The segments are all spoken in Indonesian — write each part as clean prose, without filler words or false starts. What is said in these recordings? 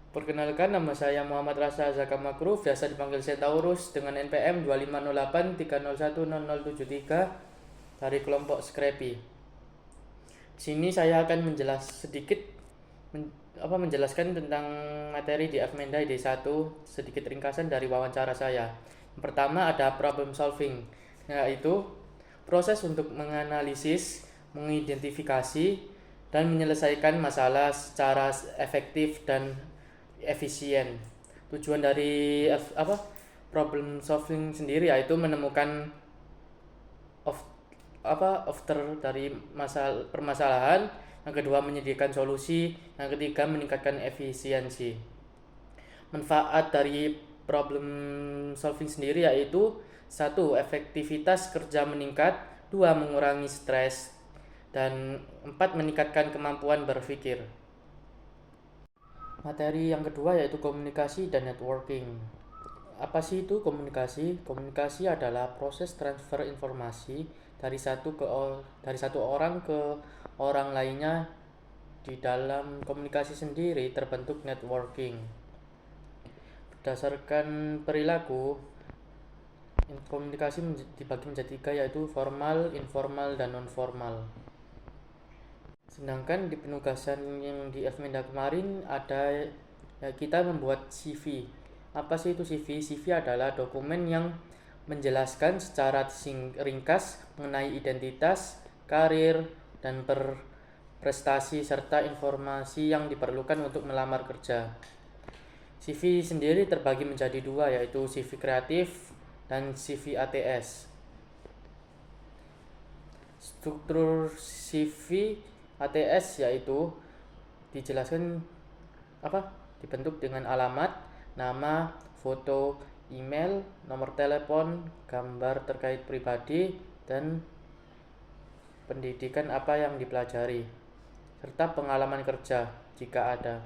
Perkenalkan, nama saya Muhammad Rasa Zaka Makruh, biasa dipanggil Centaurus dengan NPM 250830010073 dari kelompok Scrappy. Di sini saya akan menjelaskan tentang materi di Fmenda D1, sedikit ringkasan dari wawancara saya. Yang pertama ada problem solving, yaitu proses untuk menganalisis, mengidentifikasi, dan menyelesaikan masalah secara efektif dan efisien. Tujuan dari problem solving sendiri yaitu menemukan of after dari permasalahan, yang kedua menyediakan solusi, yang ketiga meningkatkan efisiensi. Manfaat dari problem solving sendiri yaitu: 1. Efektivitas kerja meningkat, 2. Mengurangi stres, dan 4. Meningkatkan kemampuan berpikir. Materi yang kedua yaitu komunikasi dan networking. Apa sih itu komunikasi? Komunikasi adalah proses transfer informasi dari satu orang ke orang lainnya. Di dalam komunikasi sendiri terbentuk networking. Berdasarkan perilaku, komunikasi dibagi menjadi 3, yaitu formal, informal, dan non formal. Sedangkan di penugasan yang di Fmenda kemarin ada kita membuat CV. Apa sih itu CV? CV adalah dokumen yang menjelaskan secara ringkas mengenai identitas, karir, dan prestasi serta informasi yang diperlukan untuk melamar kerja. CV sendiri terbagi menjadi 2, yaitu CV kreatif dan CV ATS. Struktur CV ATS yaitu dijelaskan dibentuk dengan alamat, nama, foto, email, nomor telepon, gambar terkait pribadi, dan pendidikan apa yang dipelajari, serta pengalaman kerja jika ada.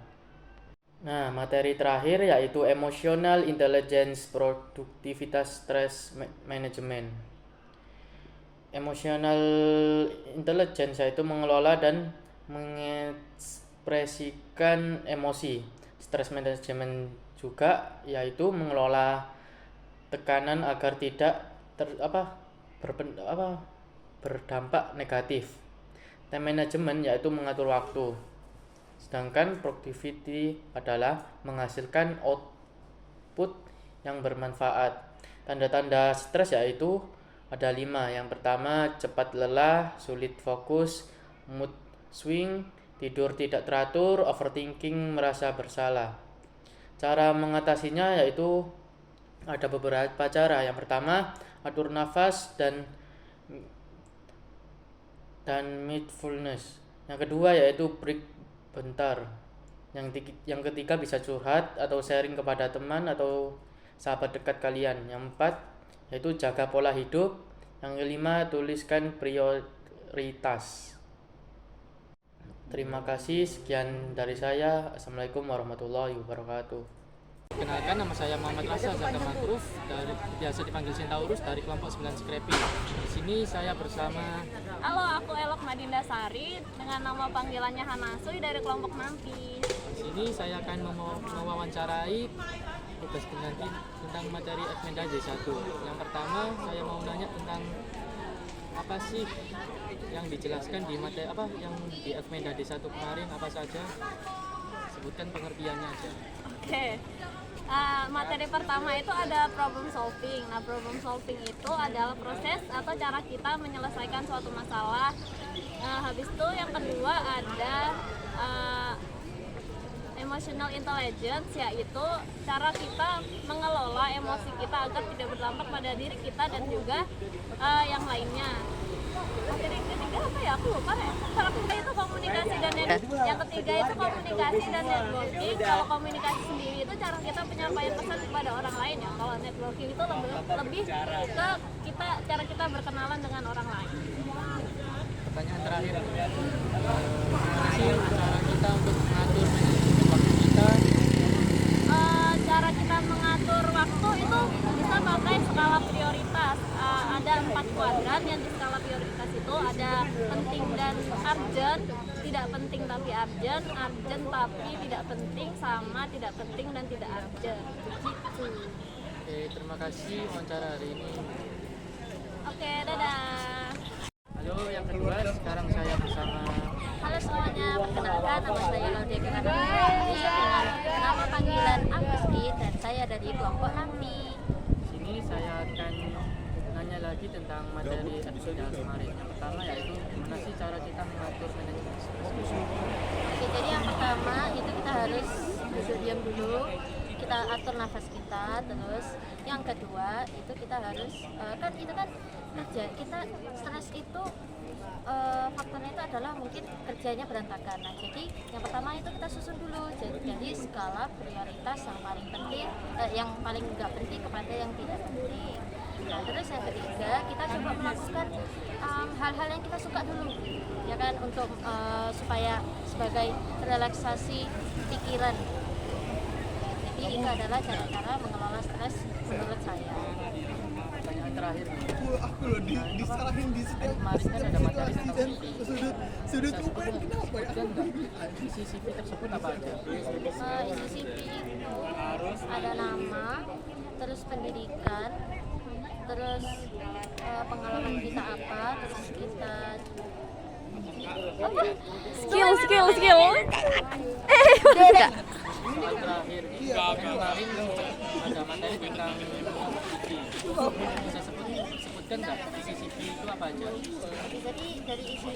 Nah, materi terakhir yaitu emotional intelligence, produktivitas, stress management. Emotional intelligence yaitu mengelola dan mengekspresikan emosi. Stress management juga yaitu mengelola tekanan agar tidak berdampak negatif. Time management yaitu mengatur waktu. Sedangkan productivity adalah menghasilkan output yang bermanfaat. Tanda-tanda stres yaitu ada 5. Yang pertama, cepat lelah, sulit fokus, mood swing, tidur tidak teratur, overthinking, merasa bersalah. Cara mengatasinya yaitu ada beberapa cara. Yang pertama, atur nafas dan mindfulness. Yang kedua yaitu break bentar. Yang ketiga bisa curhat atau sharing kepada teman atau sahabat dekat kalian. Yang 4 yaitu jaga pola hidup. Yang kelima, tuliskan prioritas. Terima kasih, sekian dari saya. Assalamualaikum warahmatullahi wabarakatuh. Kenalkan, nama saya Muhammad Rasa Zaka Makruh, biasa dipanggil Centaurus dari kelompok 9 Scrappy. Di sini saya bersama. Halo, aku Elok Madinda Sari dengan nama panggilannya Hanasui dari kelompok Nampi. Di sini saya akan mewawancarai tugas pengganti tentang materi Fmenda D1. Yang pertama, saya mau nanya tentang apa sih yang dijelaskan di materi yang di Fmenda D1 kemarin, apa saja? Sebutkan pengertiannya aja. Oke. Materi pertama itu ada problem solving. Nah, problem solving itu adalah proses atau cara kita menyelesaikan suatu masalah. Habis itu yang kedua ada emotional intelligence, yaitu cara kita mengelola emosi kita agar tidak berdampak pada diri kita dan juga yang lainnya. Materi ketiga apa ya? Aku lupa ya. Cara ketiga itu komunikasi dan yang ketiga itu komunikasi dan networking. Kalau komunikasi sendiri itu cara kita penyampaian pesan kepada orang lain ya. Kalau networking itu lebih ke cara kita berkenalan dengan orang lain. Pertanyaan terakhir, gimana sih cara kita untuk mengatur manajemen waktu kita? Cara kita mengatur waktu itu bisa pakai skala prioritas. Ada 4 kuadran yang di skala prioritas itu ada penting dan urgent, tidak penting tapi urgent, urgent tapi tidak penting, sama tidak penting dan tidak urgent. Begitu. Oke, terima kasih wawancara hari ini. Oke, dadah. Halo, yang kedua sekarang saya bersama. Halo semuanya, perkenalkan nama saya Laudia Kirana dengan nama panggilan Agusti dan saya dari kelompok Nampi. Di sini saya akan nanya lagi tentang materi episode kemarin. Yang pertama yaitu gimana sih cara kita mengatur manajemen stres. Oke, jadi yang pertama itu kita harus duduk diam dulu, kita atur nafas kita. Terus yang kedua itu kita harus kerja kita stres itu faktornya itu adalah mungkin kerjanya berantakan. Nah, jadi yang pertama itu kita susun dulu jadi skala prioritas yang paling penting, yang paling enggak penting kepada yang tidak penting. Nah, terus yang ketiga kita coba melakukan hal-hal yang kita suka dulu, ya kan, untuk supaya sebagai relaksasi pikiran. Jadi itu adalah cara-cara mengelola stres menurut saya. Pertanyaan terakhir. Aku loh disalahin di setiap Kemarin kan ada materi tentang sudut lupain kenapa ya? isi CV tersebut apa aja? Isi CV itu ada nama, terus pendidikan, terus pengalaman kita apa, terus kita apa? Skill. Soal terakhir ini kemarin ada materi tentang CV. Bisa sebutkan nggak isi CV itu apa aja? Jadi dari isi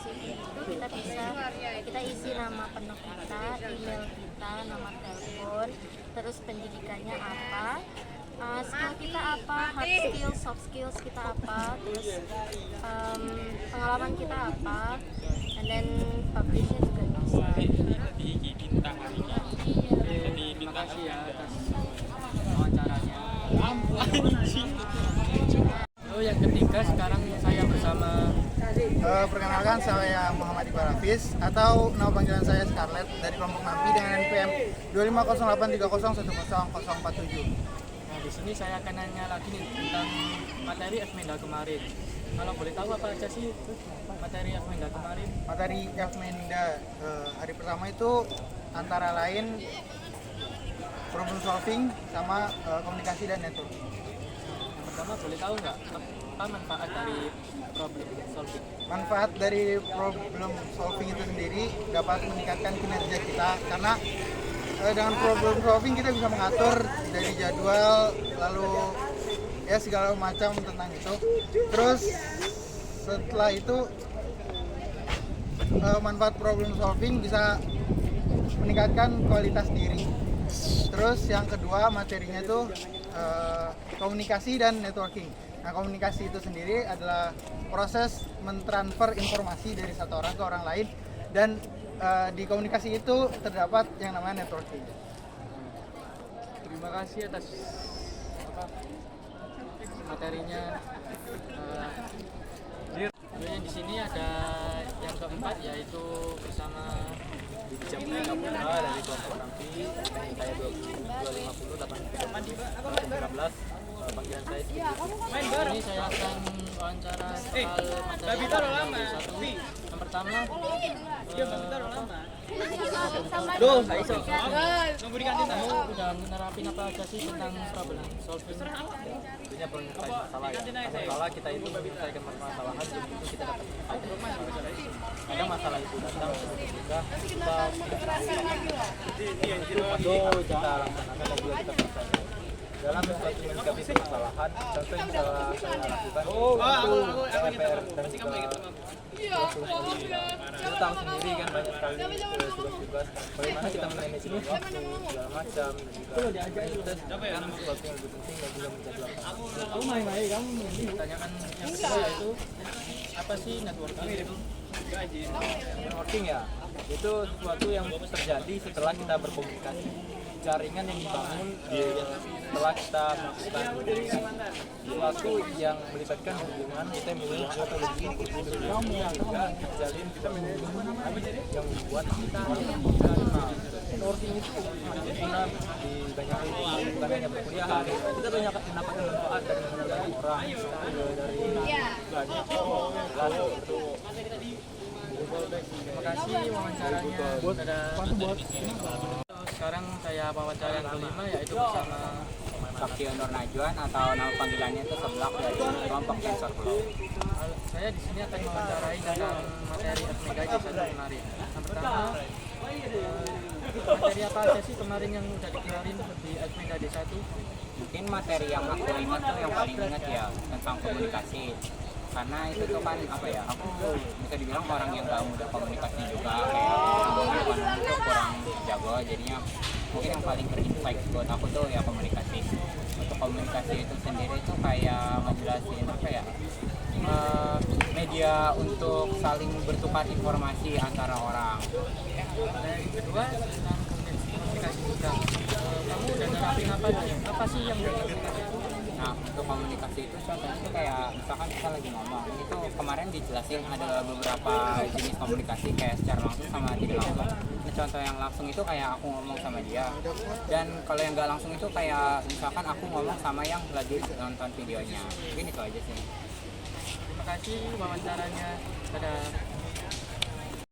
CV itu kita isi nama penuh kita, email kita, nomor telepon, terus pendidikannya apa, skill kita apa, hard skills, soft skills kita apa, terus pengalaman kita apa, and then publishnya juga bisa. Terima kasih ya atas wawancaranya. Oh, yang ketiga sekarang saya bersama. Perkenalkan, saya Muhammad Iqbal Hafiz atau nama panggilan saya Scarlett dari kelompok Nampi dengan NPM 2508301047. Nah, di sini saya akan nanya lagi nih tentang materi Fmenda kemarin. Kalau boleh tahu apa aja sih materi Fmenda kemarin? Materi Fmenda hari pertama itu antara lain problem solving sama komunikasi dan network. Yang pertama boleh tahu nggak apa manfaat dari problem solving? Manfaat dari problem solving itu sendiri dapat meningkatkan kinerja kita karena dengan problem solving kita bisa mengatur dari jadwal lalu ya segala macam tentang itu. Terus setelah itu manfaat problem solving bisa meningkatkan kualitas diri. Terus yang kedua materinya itu komunikasi dan networking. Nah, komunikasi itu sendiri adalah proses mentransfer informasi dari satu orang ke orang lain, dan di komunikasi itu terdapat yang namanya networking. Terima kasih atas materinya. Kemudian di sini ada yang keempat yaitu bersama Jamila Kapura dari kelompok Nampi. Saya 250 panggilan saya ini saya akan wawancara soal materi satu. Yang pertama kamu udah menerapin apa aja sih tentang problem solving? Tentunya penyelesaian masalah ya. Masalah kita itu menyelesaikan permasalahan sebelum itu kita dapat ada masalah itu datang juga kita itu kita laksanakan dan juga kita selesaikan. Dalam sesuatu menyikapi permasalahan, contoh yang bisa saya lakukan itu PR dan kita tahu sendiri kan banyak sekali tugas-tugas bagaimana kita memanage waktu segala macam, dan juga kan sesuatu yang lebih penting dan juga menjadi Pertanyaan yang kedua yaitu apa sih networking itu? networking ya, itu sesuatu yang terjadi setelah kita berkomunikasi, jaringan yang dibangun setelah kita melakukan sesuatu yang melibatkan hubungan kita memiliki atau lebih yang juga jalin kita yang membuat kita networking itu guna di banyak bukan hanya perkuliahan, kita banyak mendapatkan manfaat dari mengenal orang, dari banyak lalu itu Terima kasih wawancaranya. Dadah. Sekarang saya wawancara yang kelima, yaitu bersama Saktiono Najwan atau nama panggilannya itu Seblak dari kelompok Sensor Flow. saya di sini akan mewawancarai tentang materi FMEGA di satu kemarin. Yang pertama, materi apa aja sih kemarin yang udah dikeluarin di FMEGA D1? Mungkin materi yang aku ingat tuh yang paling ingat ya tentang komunikasi. Karena itu tuh kan apa ya, aku bisa dibilang orang yang gak mudah komunikasi juga, kayak komunikasi itu kurang jago, jadinya mungkin yang paling berinsight buat aku tuh ya komunikasi. Untuk komunikasi itu sendiri tuh kayak ngejelasin apa ya, media untuk saling bertukar informasi antara orang. Dan yang kedua tentang komunikasi juga. Kamu udah nerapin apa nih? Apa sih yang udah komunikasi itu? Nah, untuk komunikasi itu contohnya itu kayak misalkan kita lagi ngomong, itu kemarin dijelasin ada beberapa jenis komunikasi kayak secara langsung sama tidak langsung. Nah, contoh yang langsung itu kayak aku ngomong sama dia, dan kalau yang nggak langsung itu kayak misalkan aku ngomong sama yang lagi nonton videonya. Mungkin itu aja sih. Terima kasih wawancaranya. Dadah.